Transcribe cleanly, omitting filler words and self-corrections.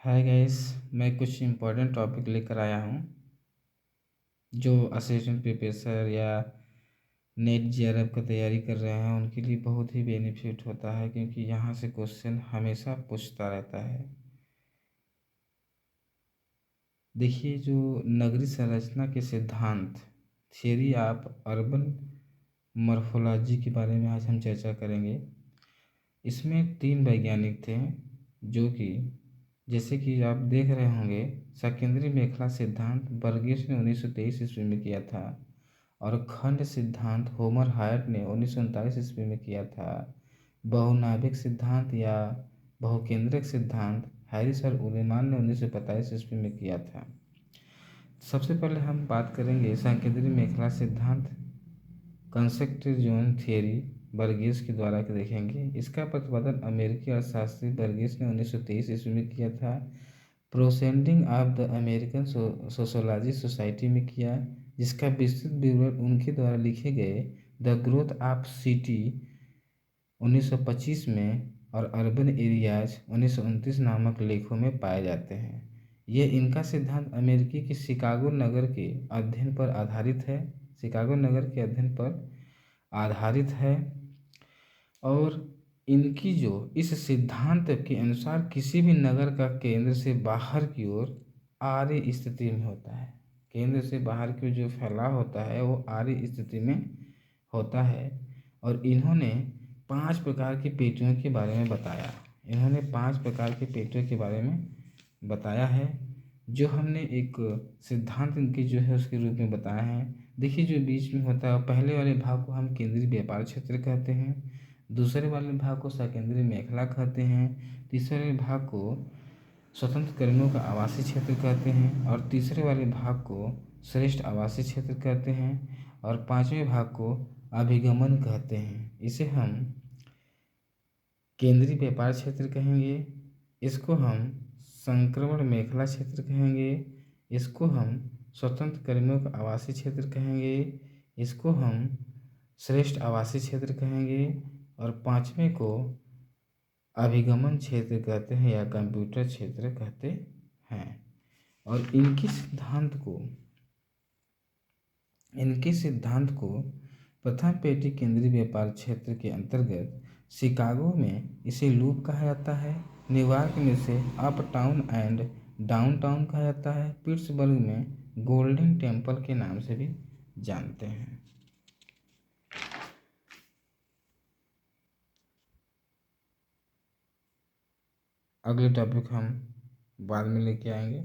Hi guys. मैं कुछ important topic लेकर आया हूँ जो असिस्टेंट प्रोफेसर या नेट जेआरएफ का तैयारी कर रहे हैं उनके लिए बहुत ही बेनिफिट होता है, क्योंकि यहाँ से क्वेश्चन हमेशा पूछता रहता है। देखिए, जो नगरीय संरचना के सिद्धांत थियरी ऑफ अर्बन मॉर्फोलॉजी के बारे में आज हम चर्चा करेंगे। इसमें 3 वैज्ञानिक थे जो कि जैसे कि आप देख रहे होंगे, सकेंद्री मेखला सिद्धांत बर्गेस ने 1923 ईस्वी में किया था और खंड सिद्धांत होमर हायट ने 1939 ईस्वी में किया था। बहुनाभिक सिद्धांत या बहुकेंद्रक सिद्धांत हैरिस और उलेमान ने 1945 ईस्वी में किया था। सबसे पहले हम बात करेंगे सकेंद्री मेखला सिद्धांत कंस्ट्रक्टिव जोन थियरी बर्गेस के द्वारा के देखेंगे। इसका प्रतिपादन अमेरिकी अर्थशास्त्री बर्गेस ने 1923 ईस्वी में किया था। Proceeding of the American sociology society में किया, जिसका विस्तृत विवरण उनके द्वारा लिखे गए द ग्रोथ ऑफ सिटी 1925 में और अर्बन एरियाज 1929 नामक लेखों में पाए जाते हैं। यह इनका सिद्धांत अमेरिकी के शिकागो नगर के अध्ययन पर आधारित है। शिकागो नगर के अध्ययन पर आधारित है और इनकी जो इस सिद्धांत के अनुसार किसी भी नगर का केंद्र से बाहर की ओर आर्य स्थिति में होता है। केंद्र से बाहर की ओर जो फैलाव होता है वो आर्य स्थिति में होता है। और इन्होंने 5 प्रकार की पेटियों के बारे में बताया। इन्होंने 5 प्रकार की पेटियों के बारे में बताया है, जो हमने एक सिद्धांत इनके जो है उसके रूप में बताया है। देखिए, जो बीच में होता है पहले वाले भाग को हम केंद्रीय व्यापार क्षेत्र कहते हैं, दूसरे वाले भाग को सकेंद्री मेखला कहते हैं, तीसरे वाले भाग को स्वतंत्र कर्मियों का आवासीय क्षेत्र कहते हैं और तीसरे वाले भाग को श्रेष्ठ आवासीय क्षेत्र कहते हैं और 5वें भाग को अभिगमन कहते हैं। इसे हम केंद्रीय व्यापार क्षेत्र कहेंगे, इसको हम संक्रमण मेखला क्षेत्र कहेंगे, इसको हम स्वतंत्र कर्मियों का आवासीय क्षेत्र कहेंगे, इसको हम श्रेष्ठ आवासीय क्षेत्र कहेंगे और 5वें को अभिगमन क्षेत्र कहते हैं या कंप्यूटर क्षेत्र कहते हैं। और इनके सिद्धांत को प्रथम पेटी केंद्रीय व्यापार क्षेत्र के अंतर्गत शिकागो में इसे लूप कहा जाता है, न्यूयॉर्क में इसे up town and down town कहा जाता है, पिट्सबर्ग में गोल्डन टेम्पल के नाम से भी जानते हैं। अगले टॉपिक हम बाद में लेके आएंगे।